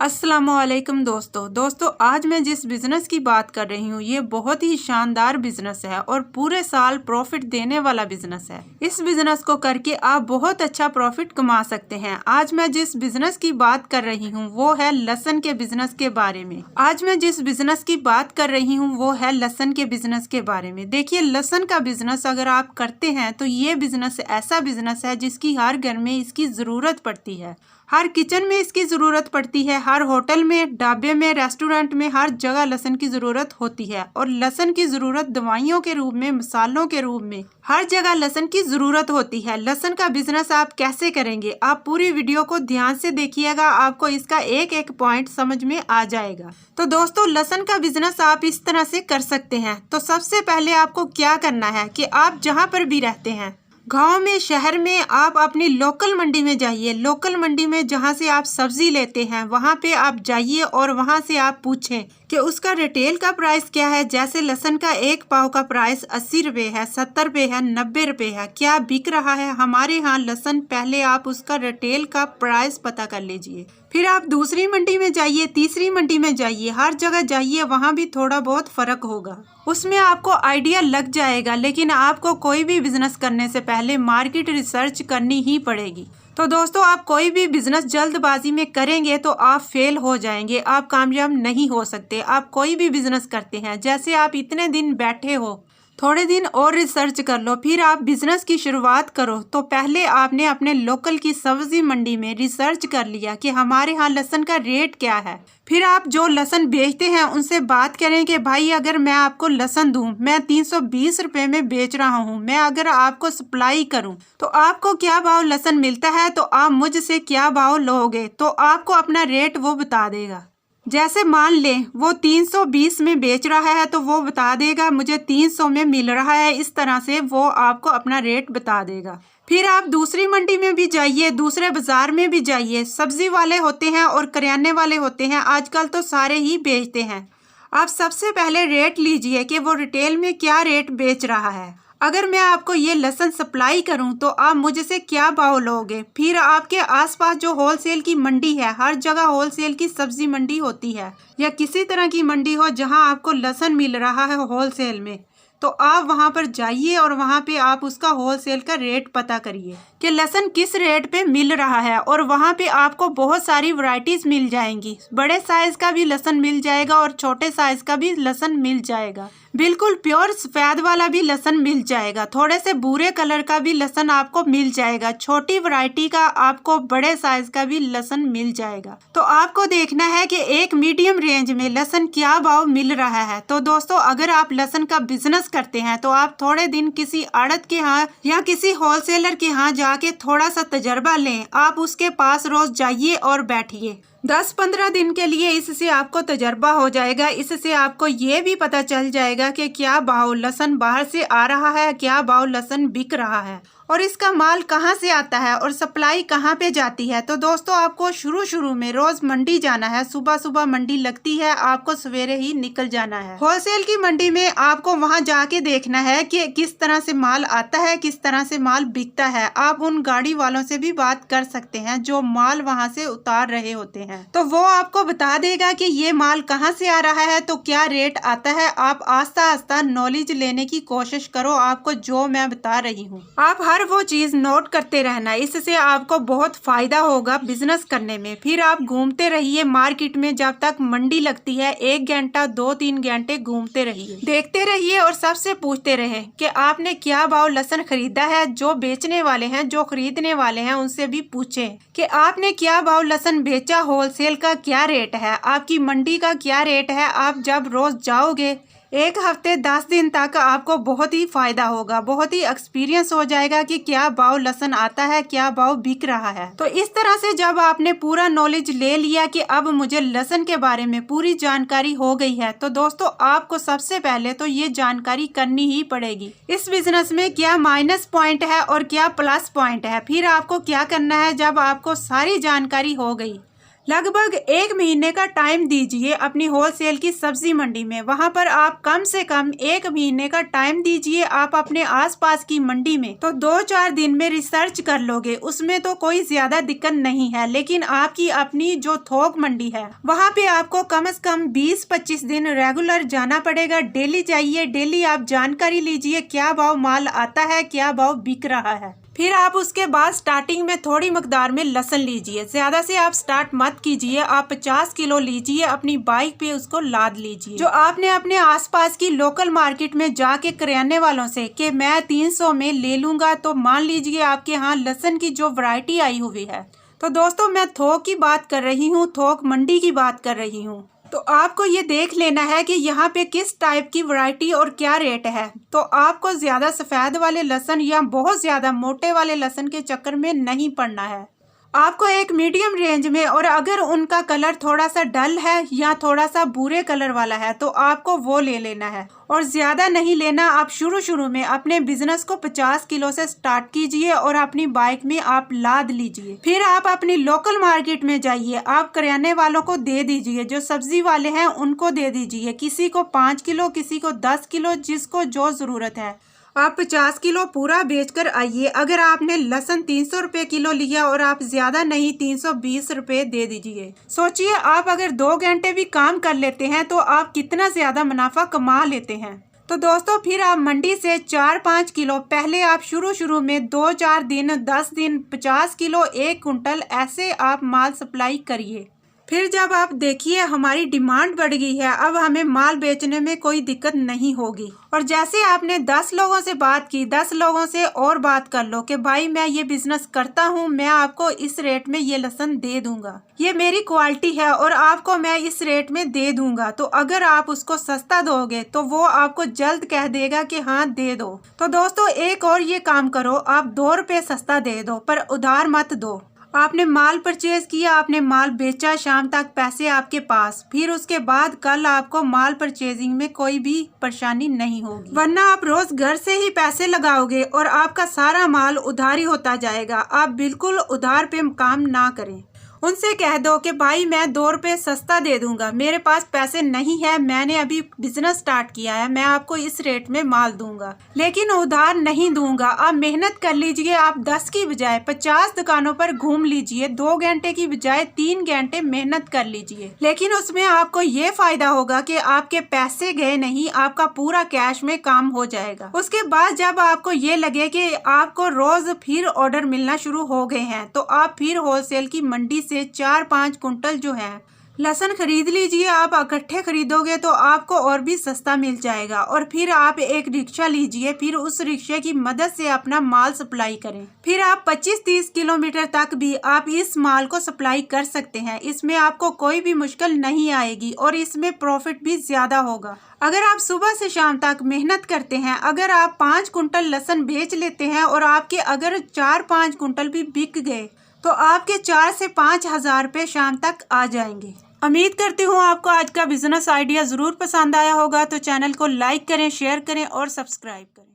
अस्सलामुअलैकुम दोस्तों आज मैं जिस बिज़नेस की बात कर रही हूँ ये बहुत ही शानदार बिज़नेस है और पूरे साल प्रॉफिट देने वाला बिज़नेस है। इस बिज़नेस को करके आप बहुत अच्छा प्रॉफिट कमा सकते हैं। आज मैं जिस बिज़नेस की बात कर रही हूँ वो है लहसुन के बिज़नेस के बारे में। आज मैं जिस बिज़नेस की बात कर रही हूँ वो है लहसुन के बिज़नेस के बारे में। देखिए, लहसुन का बिज़नेस अगर आप करते हैं तो ये बिज़नेस ऐसा बिज़नेस है जिसकी हर घर में इसकी ज़रूरत पड़ती है। हर किचन में इसकी ज़रूरत पड़ती है। हर होटल में, ढाबे में, रेस्टोरेंट में, हर जगह लहसुन की ज़रूरत होती है। और लहसुन की ज़रूरत दवाइयों के रूप में, मसालों के रूप में, हर जगह लहसुन की ज़रूरत होती है। लहसुन का बिजनेस आप कैसे करेंगे, आप पूरी वीडियो को ध्यान से देखिएगा, आपको इसका एक एक पॉइंट समझ में आ जाएगा। तो दोस्तों, लहसुन का बिजनेस आप इस तरह से कर सकते हैं। तो सबसे पहले आपको क्या करना है कि आप जहाँ पर भी रहते हैं, गांव में, शहर में, आप अपनी लोकल मंडी में जाइए। लोकल मंडी में जहां से आप सब्जी लेते हैं वहां पे आप जाइए और वहां से आप पूछें कि उसका रिटेल का प्राइस क्या है। जैसे लहसुन का एक पाव का प्राइस 80 रुपये है, 70 रुपये है, 90 रुपये है, क्या बिक रहा है हमारे यहाँ लहसुन। पहले आप उसका रिटेल का प्राइस पता कर लीजिए। फिर आप दूसरी मंडी में जाइए, तीसरी मंडी में जाइए, हर जगह जाइए, वहाँ भी थोड़ा बहुत फर्क होगा, उसमें आपको आइडिया लग जाएगा। लेकिन आपको कोई भी बिजनेस करने से पहले मार्केट रिसर्च करनी ही पड़ेगी। तो दोस्तों, आप कोई भी बिजनेस जल्दबाजी में करेंगे तो आप फेल हो जाएंगे, आप कामयाब नहीं हो सकते। आप कोई भी बिजनेस करते हैं, जैसे आप इतने दिन बैठे हो, थोड़े दिन और रिसर्च कर लो, फिर आप बिजनेस की शुरुआत करो। तो पहले आपने अपने लोकल की सब्जी मंडी में रिसर्च कर लिया कि हमारे यहाँ लहसुन का रेट क्या है। फिर आप जो लहसुन बेचते हैं उनसे बात करें कि भाई, अगर मैं आपको लहसुन दूं, मैं 320 रुपये में बेच रहा हूं, मैं अगर आपको सप्लाई करूं तो आपको क्या भाव लहसुन मिलता है, तो आप मुझसे क्या भाव लोगे। तो आपको अपना रेट वो बता देगा। जैसे मान लें वो 320 में बेच रहा है तो वो बता देगा मुझे 300 में मिल रहा है। इस तरह से वो आपको अपना रेट बता देगा। फिर आप दूसरी मंडी में भी जाइए, दूसरे बाजार में भी जाइए। सब्जी वाले होते हैं और करियाने वाले होते हैं, आजकल तो सारे ही बेचते हैं। आप सबसे पहले रेट लीजिए कि वो रिटेल में क्या रेट बेच रहा है। अगर मैं आपको ये लहसुन सप्लाई करूं तो आप मुझसे क्या भाव लोगे। फिर आपके आसपास जो होलसेल की मंडी है, हर जगह होलसेल की सब्जी मंडी होती है या किसी तरह की मंडी हो जहां आपको लहसुन मिल रहा है होलसेल में, तो आप वहां पर जाइए और वहां पे आप उसका होलसेल का रेट पता करिए कि लहसुन किस रेट पे मिल रहा है। और वहां पे आपको बहुत सारी वैरायटीज मिल जाएंगी। बड़े साइज का भी लहसुन मिल जाएगा और छोटे साइज का भी लहसुन मिल जाएगा। बिल्कुल प्योर सफेद वाला भी लहसुन मिल जाएगा। थोड़े से भूरे कलर का भी लहसुन आपको मिल जाएगा। छोटी वैरायटी का आपको बड़े साइज का भी लहसुन मिल जाएगा। तो आपको देखना है कि एक मीडियम रेंज में लहसुन क्या भाव मिल रहा है। तो दोस्तों, अगर आप लहसुन का बिजनेस करते हैं तो आप थोड़े दिन किसी आड़त के यहाँ या किसी होलसेलर के यहाँ जाके थोड़ा सा तजर्बा लें। आप उसके पास रोज जाइए और बैठिए 10-15 दिन के लिए। इससे आपको तजर्बा हो जाएगा। इससे आपको ये भी पता चल जाएगा कि क्या भाव लहसुन बाहर से आ रहा है, क्या भाव लहसुन बिक रहा है और इसका माल कहाँ से आता है और सप्लाई कहाँ पे जाती है। तो दोस्तों, आपको शुरू में रोज मंडी जाना है। सुबह सुबह मंडी लगती है, आपको सवेरे ही निकल जाना है। होलसेल की मंडी में आपको वहां जाके देखना है कि किस तरह से माल आता है, किस तरह से माल बिकता है। आप उन गाड़ी वालों से भी बात कर सकते हैं जो माल वहां से उतार रहे होते हैं, तो वो आपको बता देगा कि ये माल कहाँ से आ रहा है, तो क्या रेट आता है। आप आस्ता आस्ता नॉलेज लेने की कोशिश करो। आपको जो मैं बता रही हूँ, आप हर वो चीज नोट करते रहना, इससे आपको बहुत फायदा होगा बिजनेस करने में। फिर आप घूमते रहिए मार्केट में जब तक मंडी लगती है। 1 घंटा 2-3 घंटे घूमते रहिए, देखते रहिए और सबसे पूछते रहे कि आपने क्या भाव लहसुन खरीदा है। जो बेचने वाले हैं, जो खरीदने वाले हैं, उनसे भी पूछें कि आपने क्या भाव लहसुन बेचा, होलसेल का क्या रेट है, आपकी मंडी का क्या रेट है। आप जब रोज जाओगे 1 हफ्ते 10 दिन तक आपको बहुत ही फायदा होगा, बहुत ही एक्सपीरियंस हो जाएगा कि क्या भाव लहसुन आता है, क्या भाव बिक रहा है। तो इस तरह से जब आपने पूरा नॉलेज ले लिया कि अब मुझे लहसुन के बारे में पूरी जानकारी हो गई है, तो दोस्तों, आपको सबसे पहले तो ये जानकारी करनी ही पड़ेगी इस बिजनेस में क्या माइनस पॉइंट है और क्या प्लस पॉइंट है। फिर आपको क्या करना है, जब आपको सारी जानकारी हो गई, लगभग 1 महीने का टाइम दीजिए अपनी होलसेल की सब्जी मंडी में। वहां पर आप कम से कम 1 महीने का टाइम दीजिए आप अपने आसपास की मंडी में, तो 2-4 दिन में रिसर्च कर लोगे, उसमें तो कोई ज्यादा दिक्कत नहीं है। लेकिन आपकी अपनी जो थोक मंडी है वहां पे आपको कम से कम 20-25 दिन रेगुलर जाना पड़ेगा। डेली जाइए, डेली आप जानकारी लीजिए क्या भाव माल आता है, क्या भाव बिक रहा है। फिर आप उसके बाद स्टार्टिंग में थोड़ी मकदार में लहसुन लीजिए। ज्यादा से आप स्टार्ट मत कीजिए, आप 50 किलो लीजिए, अपनी बाइक पे उसको लाद लीजिए। जो आपने अपने आसपास की लोकल मार्केट में जाके करियाने वालों से कि मैं 300 में ले लूंगा, तो मान लीजिए आपके यहाँ लहसुन की जो वैरायटी आई हुई है। तो दोस्तों मैं थोक की बात कर रही हूँ, थोक मंडी की बात कर रही हूँ। तो आपको ये देख लेना है कि यहाँ पे किस टाइप की वैरायटी और क्या रेट है। तो आपको ज्यादा सफेद वाले लहसुन या बहुत ज्यादा मोटे वाले लहसुन के चक्कर में नहीं पड़ना है। आपको एक मीडियम रेंज में, और अगर उनका कलर थोड़ा सा डल है या थोड़ा सा भूरे कलर वाला है तो आपको वो ले लेना है, और ज्यादा नहीं लेना। आप शुरू में अपने बिजनेस को 50 किलो से स्टार्ट कीजिए और अपनी बाइक में आप लाद लीजिए। फिर आप अपनी लोकल मार्केट में जाइए, आप करियाने वालों को दे दीजिए, जो सब्जी वाले हैं उनको दे दीजिए। किसी को 5 किलो, किसी को 10 किलो, जिसको जो जरूरत है। आप 50 किलो पूरा बेचकर आइए। अगर आपने लहसुन 300 रुपये किलो लिया और आप ज्यादा नहीं 320 रुपये दे दीजिए। सोचिए आप अगर 2 घंटे भी काम कर लेते हैं तो आप कितना ज्यादा मुनाफा कमा लेते हैं। तो दोस्तों फिर आप मंडी से 4-5 किलो, पहले आप शुरू में 2-4 दिन, 10 दिन 50 किलो, 1 कुंटल ऐसे आप माल सप्लाई करिए। फिर जब आप देखिए हमारी डिमांड बढ़ गई है, अब हमें माल बेचने में कोई दिक्कत नहीं होगी। और जैसे आपने 10 लोगों से बात की, 10 लोगों से और बात कर लो कि भाई मैं ये बिजनेस करता हूँ, मैं आपको इस रेट में ये लहसुन दे दूंगा, ये मेरी क्वालिटी है और आपको मैं इस रेट में दे दूंगा। तो अगर आप उसको सस्ता दोगे तो वो आपको जल्द कह देगा कि हाँ दे दो। तो दोस्तों एक और ये काम करो, आप 2 रुपये सस्ता दे दो, पर उधार मत दो। आपने माल परचेज किया, आपने माल बेचा, शाम तक पैसे आपके पास, फिर उसके बाद कल आपको माल परचेजिंग में कोई भी परेशानी नहीं होगी। वरना आप रोज घर से ही पैसे लगाओगे और आपका सारा माल उधारी होता जाएगा। आप बिल्कुल उधार पे काम ना करें। उनसे कह दो कि भाई मैं 2 रुपये सस्ता दे दूंगा, मेरे पास पैसे नहीं है, मैंने अभी बिजनेस स्टार्ट किया है, मैं आपको इस रेट में माल दूंगा, लेकिन उधार नहीं दूंगा। आप मेहनत कर लीजिए, आप 10 की बजाय 50 दुकानों पर घूम लीजिए, 2 घंटे की बजाय 3 घंटे मेहनत कर लीजिए। लेकिन उसमें आपको ये फायदा होगा कि आपके पैसे गए नहीं, आपका पूरा कैश में काम हो जाएगा। उसके बाद जब आपको ये लगे कि आपको रोज फिर ऑर्डर मिलना शुरू हो गए हैं, तो आप फिर होलसेल की मंडी से 4-5 कुंटल जो है लहसुन खरीद लीजिए। आप इकट्ठे खरीदोगे तो आपको और भी सस्ता मिल जाएगा। और फिर आप एक रिक्शा लीजिए, फिर उस रिक्शे की मदद से अपना माल सप्लाई करें। फिर आप 25-30 किलोमीटर तक भी आप इस माल को सप्लाई कर सकते हैं। इसमें आपको कोई भी मुश्किल नहीं आएगी और इसमें प्रॉफिट भी ज्यादा होगा। अगर आप सुबह से शाम तक मेहनत करते हैं, अगर आप 5 कुंटल लहसुन बेच लेते हैं और आपके अगर 4-5 कुंटल भी बिक गए तो आपके 4 से 5 हजार रुपये शाम तक आ जाएंगे। उम्मीद करती हूँ आपको आज का बिजनेस आइडिया जरूर पसंद आया होगा। तो चैनल को लाइक करें, शेयर करें और सब्सक्राइब करें।